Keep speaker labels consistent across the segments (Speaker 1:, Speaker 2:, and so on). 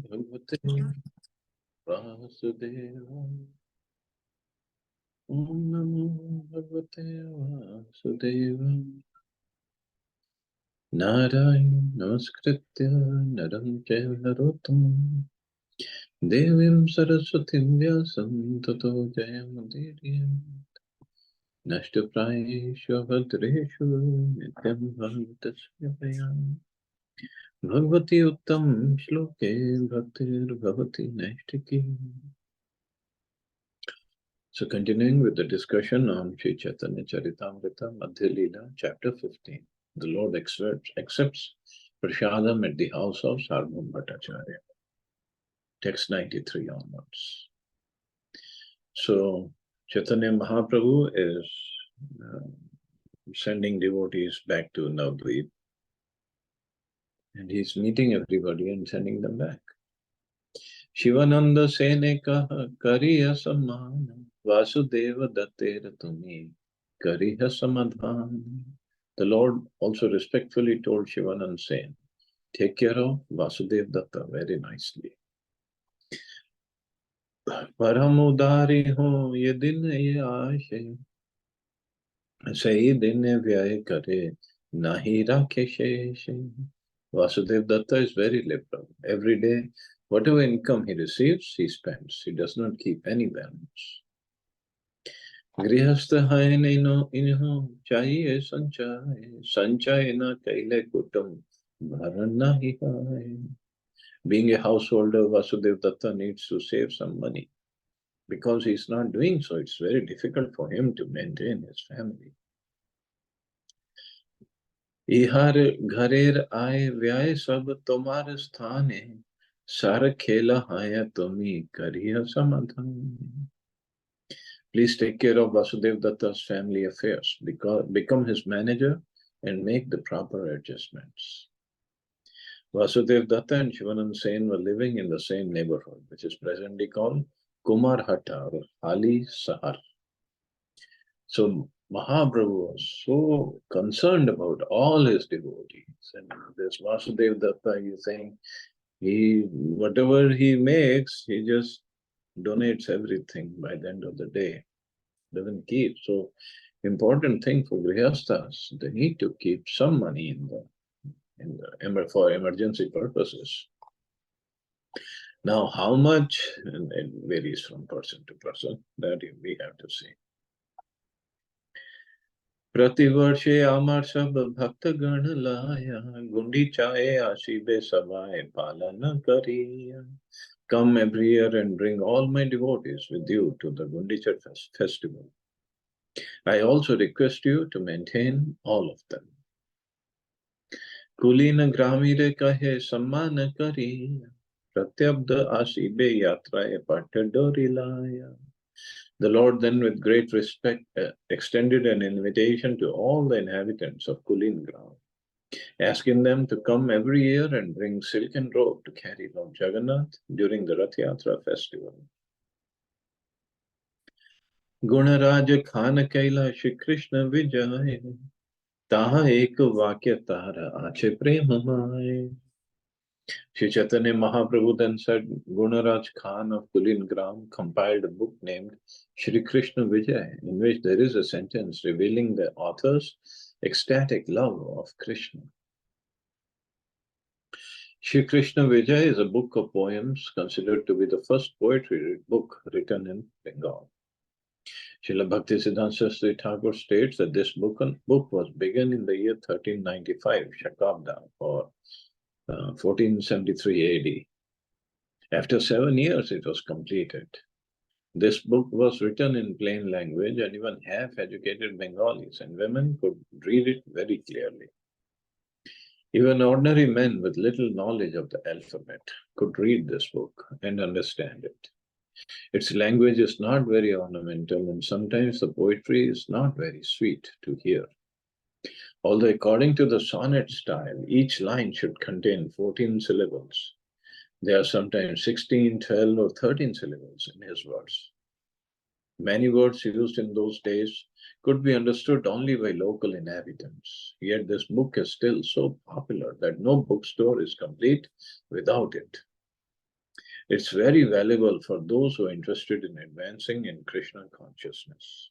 Speaker 1: Bhagavate Vasudevaya. Om Namo Bhagavate Vasudevaya. Narayana Namaskritya Naram Chaiva Narottam Devim Saraswatim Vyasam Tato Jayamudirya Nashtaprayeshu Bhadreshu Nityam Bhagatasya Vayam Bhagavati Uttam Shloke Bhaktir Bhavati Naishtiki. So continuing with the discussion on Sri Chaitanya Charitamrita, Madhya Lila, chapter 15. The Lord accepts Prashadam at the house of Sarvabhauma Bhattacharya. Text 93 onwards. So Chaitanya Mahaprabhu is sending devotees back to Navadvip, and he's meeting everybody and sending them back. Shivananda Sene kaha kariya samana Vasudeva dattera tumi kariya samadhana. The Lord also respectfully told Shivananda Sen, take care of Vasudeva Datta very nicely. परम उदारी हो ये दिन ये आशे सही दिन व्यय करे nahi rakhe शेष. Vasudeva Datta is very liberal. Every day, whatever income he receives, he spends. He does not keep any balance. Grihastha hai inho chahiye sanchay, sanchay na kaile kutum bharan nahi hai. Being a householder, Vasudeva Datta needs to save some money. Because he's not doing so, it's very difficult for him to maintain his family. इहार घरेर आए व्याय सब तुम्हार स्थाने सार खेला हाया तुम्ही करिया समाधान. Please take care of Vasudev Datta's family affairs, become his manager and make the proper adjustments. Vasudev Datta and Shivanand Sen were living in the same neighborhood, which is presently called Kumar Hatta or Hali Sahar. So Mahaprabhu was so concerned about all his devotees, and this Vasudeva Datta, he's saying, whatever he makes, he just donates everything by the end of the day, doesn't keep. So important thing for grihasthas, they need to keep some money for emergency purposes. Now, how much, and it varies from person to person, that we have to see. प्रतिवर्षे आमार सब भक्त गण लाया गुंडीचाए आशीबे सभाए पालन करिया. Come every year and bring all my devotees with you to the Gundicha festival. I also request you to maintain all of them. Kulina gramire kahe samman kariya pratyabda ashibe yatraye patadori laya. The Lord then, with great respect, extended an invitation to all the inhabitants of Kulin Gram, asking them to come every year and bring silken robe to carry Lord Jagannath during the Rath Yatra festival. Gunaraj Khan Kaila Shri Krishna Vijay Taha Ek Vakya Tara Ache Premamai. Sri Chaitanya Mahaprabhu then said, Gunaraj Khan of Kulin Gram compiled a book named Shri Krishna Vijay, in which there is a sentence revealing the author's ecstatic love of Krishna. Shri Krishna Vijay is a book of poems considered to be the first poetry book written in Bengal. Srila Bhaktisiddhanta Saraswati Thakur states that this book was begun in the year 1395, Shakabda, or 1473 AD. After 7 years, it was completed. This book was written in plain language, and even half-educated Bengalis and women could read it very clearly. Even ordinary men with little knowledge of the alphabet could read this book and understand it. Its language is not very ornamental, and sometimes the poetry is not very sweet to hear. Although according to the sonnet style, each line should contain 14 syllables. There are sometimes 16, 12, or 13 syllables in his words. Many words used in those days could be understood only by local inhabitants. Yet this book is still so popular that no bookstore is complete without it. It's very valuable for those who are interested in advancing in Krishna consciousness.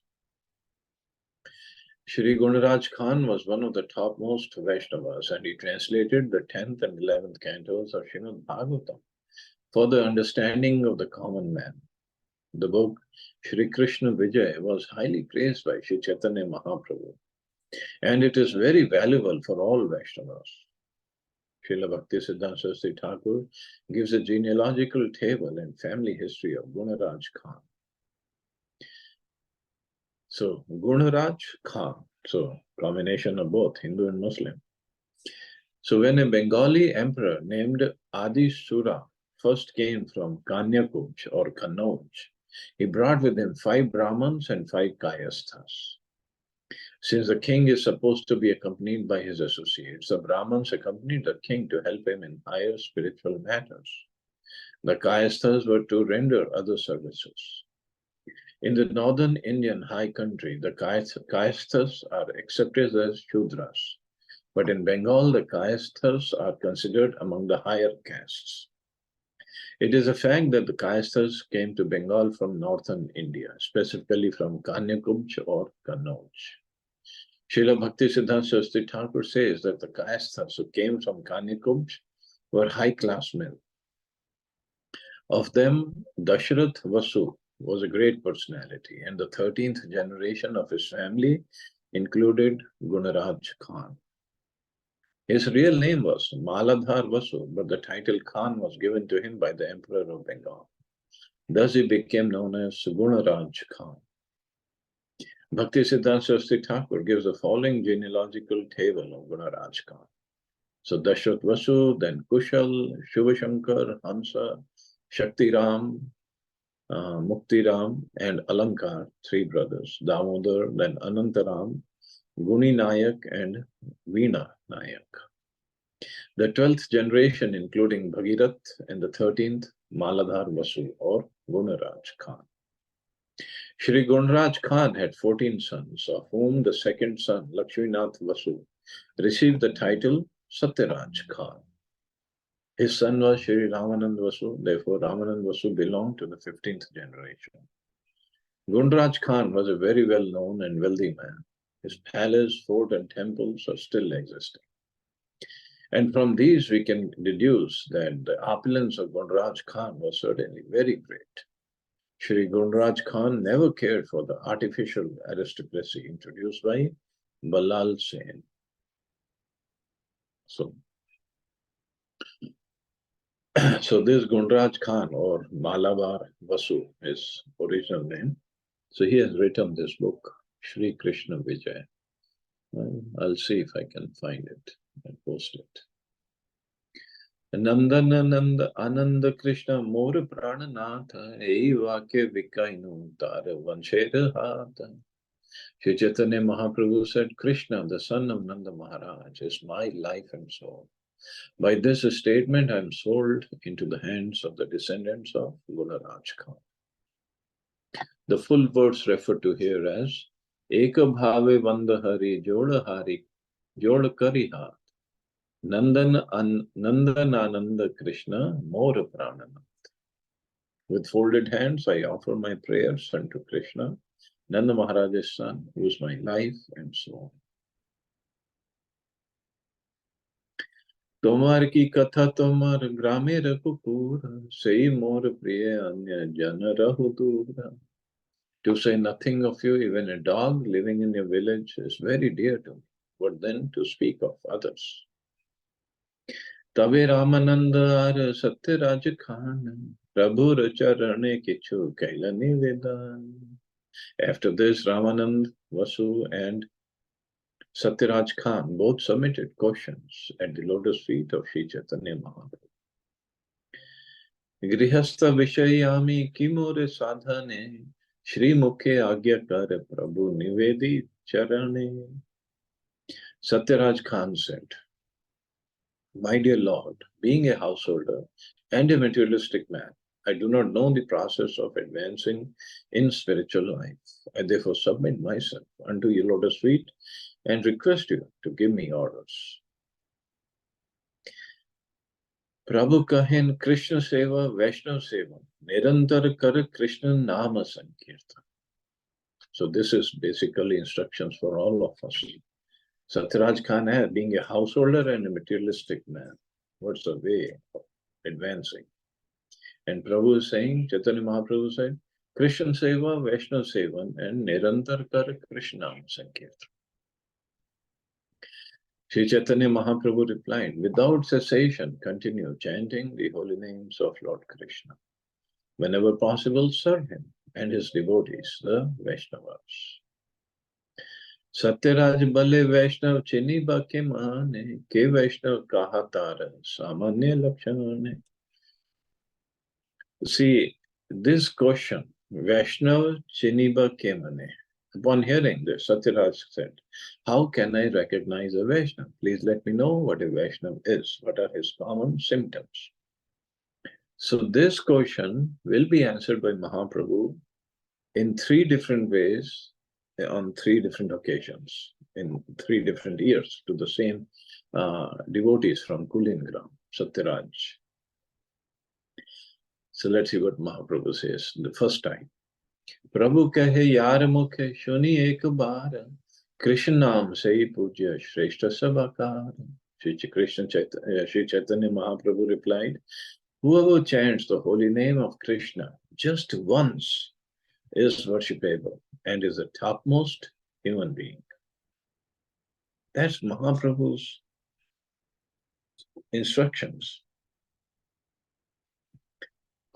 Speaker 1: Shri Gunaraj Khan was one of the topmost Vaishnavas, and he translated the 10th and 11th cantos of Srimad Bhagavatam for the understanding of the common man. The book Shri Krishna Vijay was highly praised by Shri Chaitanya Mahaprabhu, and it is very valuable for all Vaishnavas. Srila Bhakti Siddhanta Saraswati Thakur gives a genealogical table and family history of Gunaraj Khan. So, Gunaraj Khan, so combination of both Hindu and Muslim. So, when a Bengali emperor named Adi Sura first came from Kanyakuj or Kannauj, he brought with him 5 Brahmins and 5 Kayasthas. Since the king is supposed to be accompanied by his associates, the Brahmins accompanied the king to help him in higher spiritual matters. The Kayasthas were to render other services. In the northern Indian high country, the Kayasthas are accepted as Shudras, but in Bengal, the Kayasthas are considered among the higher castes. It is a fact that the Kayasthas came to Bengal from northern India, specifically from Kanyakuj or Kannauj. Srila Bhakti Siddhanta Saraswati Thakur says that the Kayasthas who came from Kanyakuj were high-class men. Of them, Dashrath Vasu was a great personality, and the 13th generation of his family included Gunaraj Khan. His real name was Maladhar Vasu, but the title Khan was given to him by the Emperor of Bengal. Thus he became known as Gunaraj Khan. Bhakti Siddhanta Saraswati Thakur gives the following genealogical table of Gunaraj Khan. So Dashrath Vasu, then Kushal, Shubhashankar, Hamsa, Shaktiram, Muktiram, and Alankar, 3 brothers, Damodar, then Anantaram, Guni Nayak, and Veena Nayak. The 12th generation, including Bhagirath, and the 13th, Maladhar Vasu or Gunaraj Khan. Shri Gunaraj Khan had 14 sons, of whom the second son, Lakshminath Vasu, received the title Satyaraj Khan. His son was Shri Ramanand Vasu, therefore Ramanand Vasu belonged to the 15th generation. Gunaraj Khan was a very well-known and wealthy man. His palace, fort, and temples are still existing. And from these we can deduce that the opulence of Gunaraj Khan was certainly very great. Shri Gunaraj Khan never cared for the artificial aristocracy introduced by Balal Sen. So this Gunaraj Khan or Malabar Vasu, his original name. So he has written this book, Shri Krishna Vijay. I'll see if I can find it and post it. Nandanananda Ananda Krishna More Prananatha Ei Vakya Vikainu Tara Vanshera Hatha. Shri Chaitanya Mahaprabhu said, Krishna, the son of Nanda Maharaj, is my life and soul. By this statement, I am sold into the hands of the descendants of Gunaraj Khan. The full words referred to here as Eka Bhave Vandahari Joda Hari Joda Karihat Nandanananda Krishna More Prananath. With folded hands, I offer my prayers unto Krishna, Nanda Maharaj's son, who is my life and soul. Tomar ki katha tomar grame rakupura, sei more priya anya jana rahu dura. To say nothing of you, even a dog living in your village is very dear to me. But then to speak of others. Tabe Ramananda ar Satyaraj Khan, Prabhu Racharane Kichu Kailani Vedan. After this, Ramanand, Vasu, and Satyaraj Khan both submitted questions at the lotus feet of Sri Chaitanya Mahaprabhu. Grihastha Vishayami Kimore Sadhane Shri Mukhe Agyakar Prabhu Nivedi Charane. Satyaraj Khan said, My dear Lord, being a householder and a materialistic man, I do not know the process of advancing in spiritual life. I therefore submit myself unto your lotus feet and request you to give me orders. प्रभु कहेन कृष्ण सेवा वैष्णव सेवा निरंतर कर कृष्ण नाम संकीर्तन. So this is basically instructions for all of us. Satyaraj Khan, being a householder and a materialistic man, what's the way of advancing? And Prabhu is saying, Chaitanya Mahaprabhu said, Krishna Seva, Vaishnava Sevan, and Nirantar Kar Krishna Sankirtan. Sri Chaitanya Mahaprabhu replied, without cessation, continue chanting the holy names of Lord Krishna. Whenever possible, serve him and his devotees, the Vaishnavas. Satyaraj बले वैष्णव चिनी बाके माने के वैष्णव कहा तार सामान्य लक्षण. See, this question, Vaishnav Chiniba Kemane. Upon hearing this, Satyaraj said, how can I recognize a Vaishnav? Please let me know what a Vaishnav is. What are his common symptoms? So this question will be answered by Mahaprabhu in 3 different ways, on 3 different occasions, in 3 different years to the same devotees from Kulingram, Satyaraj. So let's see what Mahaprabhu says the first time. Prabhu kahe yaar mukhe shuni ek baar, Krishna naam se pujya shreshta sabakar. Sri Chaitanya Mahaprabhu replied, whoever chants the holy name of Krishna just once is worshipable and is the topmost human being. That's Mahaprabhu's instructions.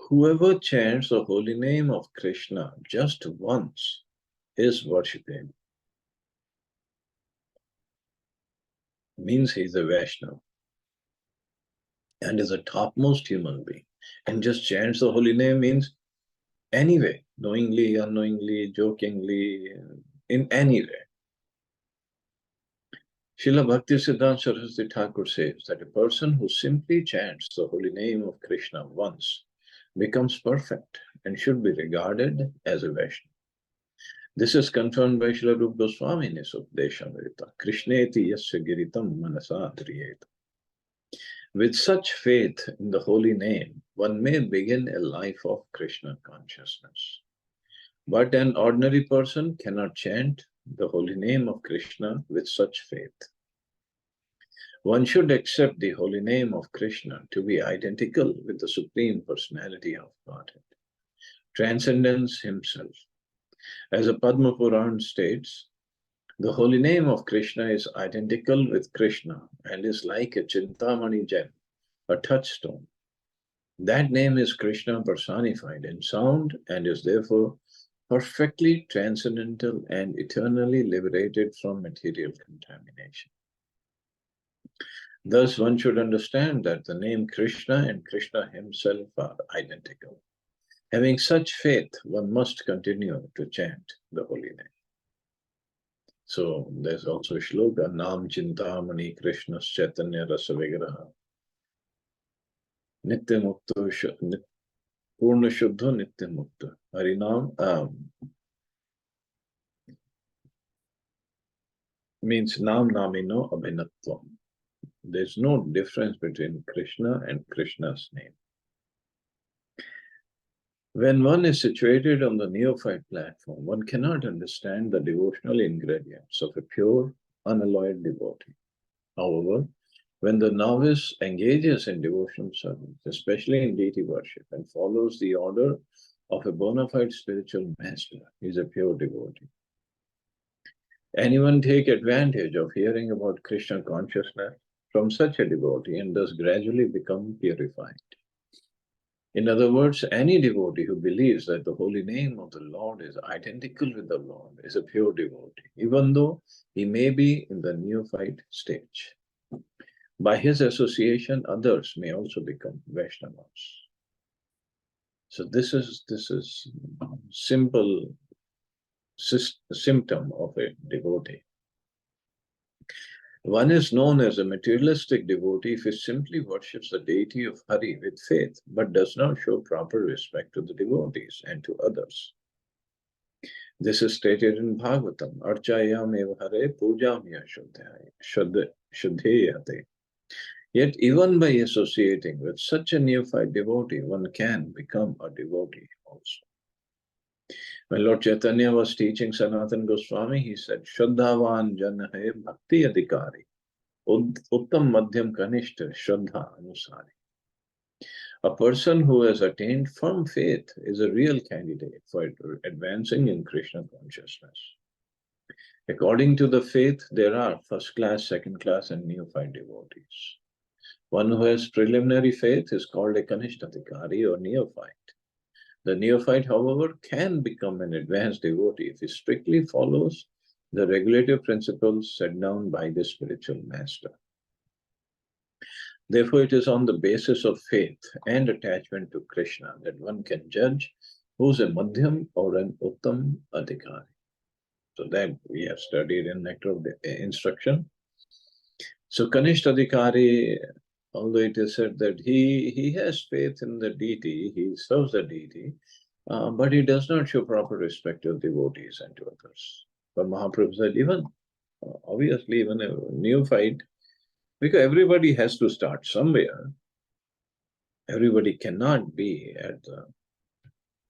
Speaker 1: Whoever chants the holy name of Krishna just once is worshipping. Means he's a Vaishnava and is a topmost human being. And just chants the holy name means anyway, knowingly, unknowingly, jokingly, in any way. Srila Bhaktisiddhanta Saraswati Thakur says that a person who simply chants the holy name of Krishna once becomes perfect and should be regarded as a Vaishnava. This is confirmed by Srila Rupa Goswami in his Upadeshamrita. Krishneti yasya giritam manasa driyeta. With such faith in the holy name, one may begin a life of Krishna consciousness. But an ordinary person cannot chant the holy name of Krishna with such faith. One should accept the holy name of Krishna to be identical with the Supreme Personality of Godhead, transcendence himself. As a Padma Puran states, the holy name of Krishna is identical with Krishna and is like a Chintamani gem, a touchstone. That name is Krishna personified in sound and is therefore perfectly transcendental and eternally liberated from material contamination. Thus, one should understand that the name Krishna and Krishna himself are identical. Having such faith, one must continue to chant the holy name. So there's also a shloka, Nam Chintamani Krishna Chaitanya Rasa Vigraha. Nitya Mukta Purna Shuddha Nitya Mukta. Harinam means Nam Namino Abhinatvam. There's no difference between Krishna and Krishna's name. When one is situated on the neophyte platform, one cannot understand the devotional ingredients of a pure, unalloyed devotee. However, when the novice engages in devotional service, especially in deity worship, and follows the order of a bona fide spiritual master, he is a pure devotee. Anyone take advantage of hearing about Krishna consciousness from such a devotee and thus gradually become purified. In other words, any devotee who believes that the holy name of the Lord is identical with the Lord is a pure devotee, even though he may be in the neophyte stage. By his association, others may also become Vaishnavas. So this is simple symptom of a devotee. One is known as a materialistic devotee if he simply worships the deity of Hari with faith, but does not show proper respect to the devotees and to others. This is stated in Bhagavatam, Archayam eva Hare Pujam ya Shuddheyate. Yet even by associating with such a neophyte devotee, one can become a devotee also. When Lord Chaitanya was teaching Sanatana Goswami, he said, Shraddhavan Jan hai bhakti adhikari, uttam madhyam kanishta shraddha anusari. A person who has attained firm faith is a real candidate for advancing in Krishna consciousness. According to the faith, there are first class, second class, and neophyte devotees. One who has preliminary faith is called a Kanishtatikari or neophyte. The neophyte, however, can become an advanced devotee if he strictly follows the regulative principles set down by the spiritual master. Therefore, it is on the basis of faith and attachment to Krishna that one can judge who's a Madhyam or an Uttam Adhikari. So that we have studied in Nectar of the Instruction. So Kanishta Adhikari, although it is said that he has faith in the deity, he serves the deity, but he does not show proper respect to devotees and to others. But Mahaprabhu said, even obviously, even a neophyte, because everybody has to start somewhere. Everybody cannot be at the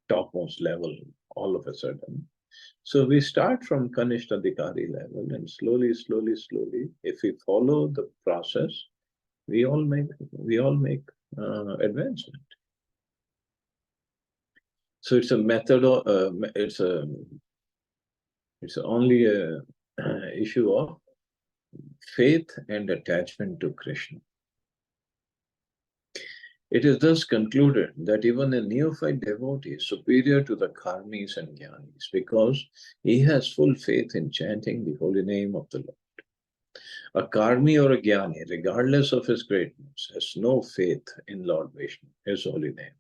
Speaker 1: topmost level all of a sudden. So we start from Kanishta Adhikari level, and slowly, if we follow the process, we all make advancement. So it's a method. It's only a issue of faith and attachment to Krishna. It is thus concluded that even a neophyte devotee is superior to the karmis and jnanis because he has full faith in chanting the holy name of the Lord. A karmi or a jnani, regardless of his greatness, has no faith in Lord Vishnu, his holy name,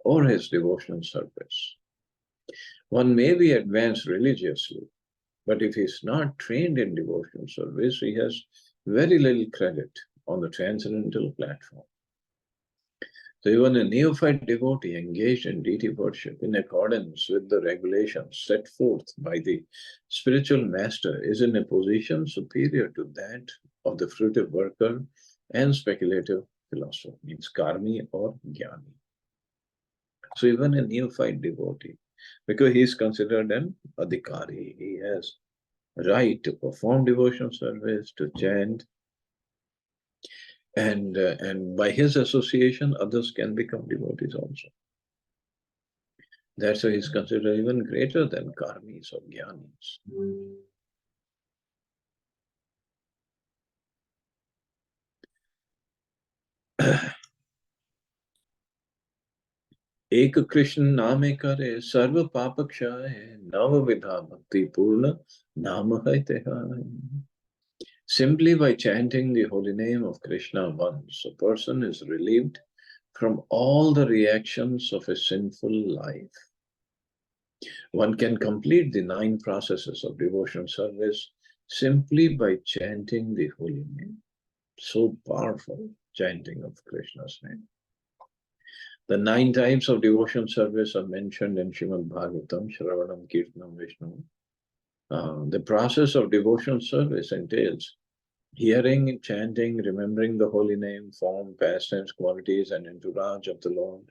Speaker 1: or his devotional service. One may be advanced religiously, but if he is not trained in devotional service, he has very little credit on the transcendental platform. So even a neophyte devotee engaged in deity worship in accordance with the regulations set forth by the spiritual master is in a position superior to that of the fruitive worker and speculative philosopher, means karmi or jnani. So even a neophyte devotee, because he is considered an adhikari, he has right to perform devotional service, to chant, and by his association, others can become devotees also. That's why he's considered even greater than karmis or jnanis. एक कृष्ण नामे करे सर्व पाप क्षय नव विधा भक्ति पूर्ण नाम है Tehai. Simply by chanting the holy name of Krishna once, a person is relieved from all the reactions of a sinful life. One can complete the 9 processes of devotional service simply by chanting the holy name. So powerful, chanting of Krishna's name. The 9 types of devotional service are mentioned in Srimad Bhagavatam, Shravanam, Kirtanam, Vishnu. The process of devotional service entails hearing, chanting, remembering the holy name, form, pastimes, qualities, and entourage of the Lord,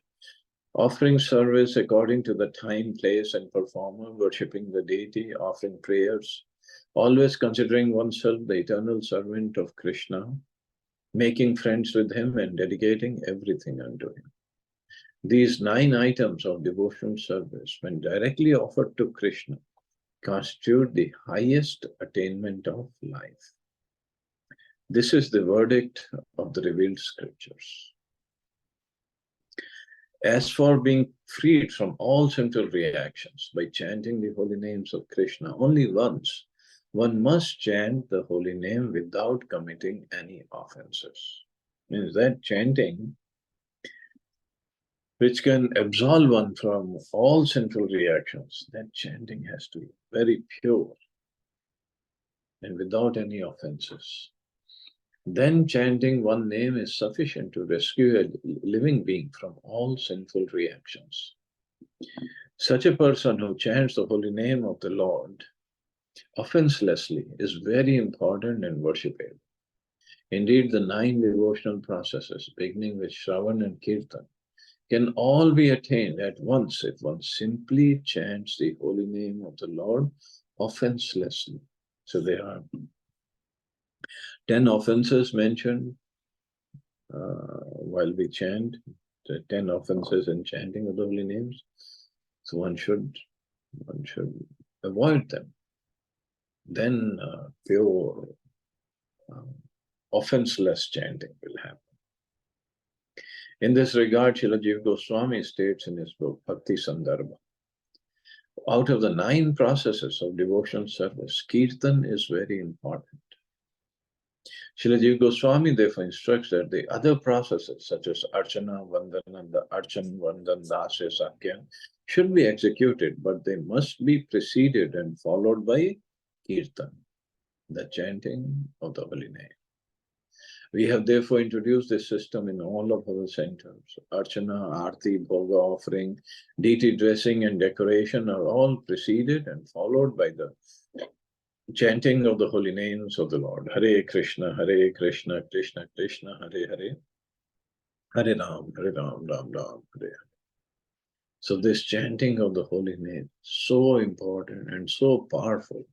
Speaker 1: offering service according to the time, place, and performer, worshipping the deity, offering prayers, always considering oneself the eternal servant of Krishna, making friends with him, and dedicating everything unto him. These 9 items of devotional service, when directly offered to Krishna, constitute the highest attainment of life. This is the verdict of the revealed scriptures. As for being freed from all sinful reactions by chanting the holy names of Krishna only once, one must chant the holy name without committing any offenses. Means that chanting, which can absolve one from all sinful reactions, that chanting has to be very pure and without any offenses. Then chanting one name is sufficient to rescue a living being from all sinful reactions. Such a person who chants the holy name of the Lord offenselessly is very important and worshipable. Indeed, the 9 devotional processes, beginning with Shravan and Kirtan, can all be attained at once if one simply chants the holy name of the Lord offenselessly. So there are 10 offenses mentioned while we chant, the 10 offenses in chanting of the holy names. So one should avoid them. Then pure offenseless chanting will happen. In this regard, Srila Jiva Goswami states in his book Bhakti Sandarbha, out of the 9 processes of devotional service, Kirtan is very important. Srila Jiva Goswami therefore instructs that the other processes such as Archana, Vandana, the Archan, Vandan, Dasya, Sakya should be executed, but they must be preceded and followed by Kirtan, the chanting of the holy name. We have therefore introduced this system in all of our centers. Archana, Aarti, Bhoga offering, deity dressing and decoration are all preceded and followed by the chanting of the holy names of the Lord. Hare Krishna, Krishna Krishna, Hare Hare, Hare Ram, Ram Ram, Hare Hare. So this chanting of the holy name, so important and so powerful.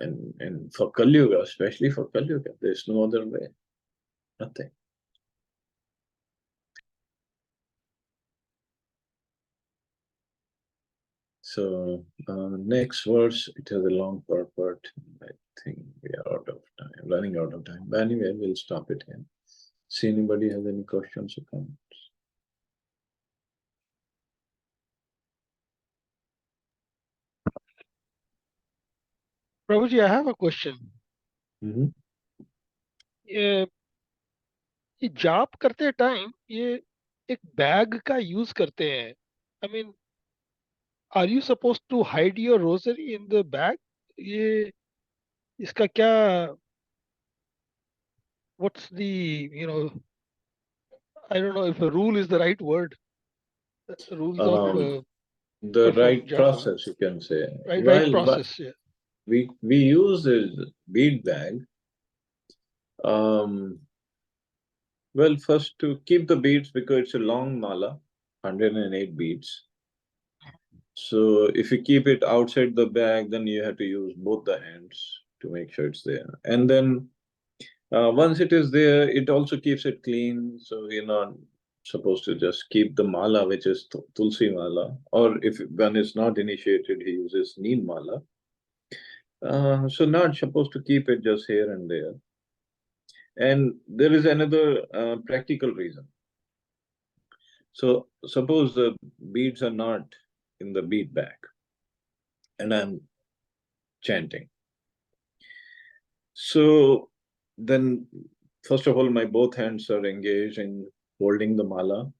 Speaker 1: And for Kali Yuga, especially for Kali Yuga, there's no other way. Nothing. So next verse, it has a long purport. I think we are out of time, running out of time. But anyway, we'll stop it here. See anybody has any questions or comments?
Speaker 2: Prabhuji, I have a question. ये जाप करते time ये एक bag का use करते हैं. I mean, are you supposed to hide your rosary in the bag? ये इसका क्या? What's the, I don't know if a rule is the right word. Rules of
Speaker 1: The
Speaker 2: perform
Speaker 1: right
Speaker 2: japa.
Speaker 1: process, you can say.
Speaker 2: Right process. Yeah.
Speaker 1: We use this bead bag. Well, first to keep the beads, because it's a long mala, 108 beads. So if you keep it outside the bag, then you have to use both the hands to make sure it's there. And then once it is there, it also keeps it clean. So you're not supposed to just keep the mala, which is tulsi mala, or if one is not initiated, he uses neem mala. So not supposed to keep it just here and there. And there is another practical reason. So suppose the beads are not in the bead bag, and I'm chanting. So then, first of all, my both hands are engaged in holding the mala,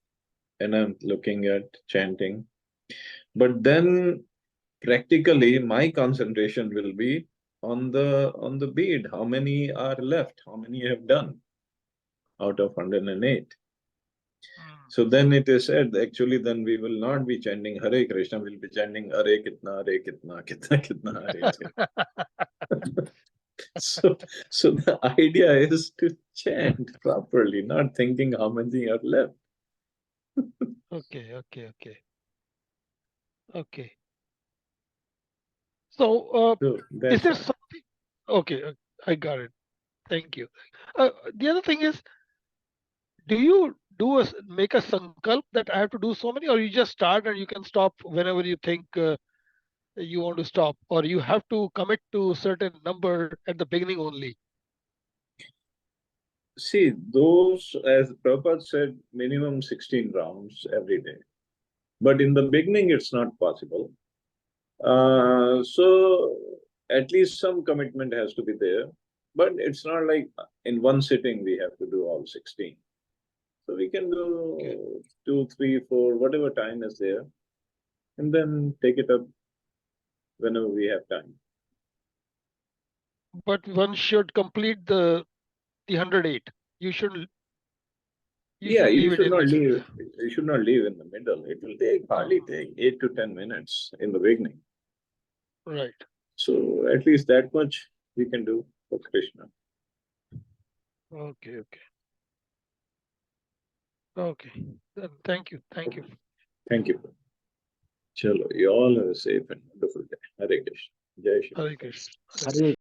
Speaker 1: and I'm looking at chanting. But then, practically, my concentration will be on the bead. How many are left? How many you have done out of 108? So then it is said, actually, then we will not be chanting Hare Krishna, we'll be chanting Hare Kitna, Kitna, Kitna, Hare. So the idea is to chant properly, not thinking how many are left.
Speaker 2: Okay. So, is there something? Okay, I got it. Thank you. The other thing is, do you make a sankalp that I have to do so many, or you just start and you can stop whenever you think you want to stop, or you have to commit to a certain number at the beginning only?
Speaker 1: See, those, as Prabhupada said, minimum 16 rounds every day. But in the beginning, it's not possible. So at least some commitment has to be there. But it's not like in one sitting we have to do all 16. So we can do 2, 3, 4, whatever time is there, and then take it up whenever we have time.
Speaker 2: But one should complete the 108. You should.
Speaker 1: You should not leave. You should not leave in the middle. It will hardly take 8 to 10 minutes in the beginning.
Speaker 2: Right.
Speaker 1: So at least that much we can do for Krishna.
Speaker 2: Okay, okay, okay. Then thank you.
Speaker 1: Thank you. Chalo, you all have a safe and wonderful day. Hare Krishna. Jai Shri.
Speaker 2: Hare Krishna. Hare
Speaker 3: Hare
Speaker 2: Krishna.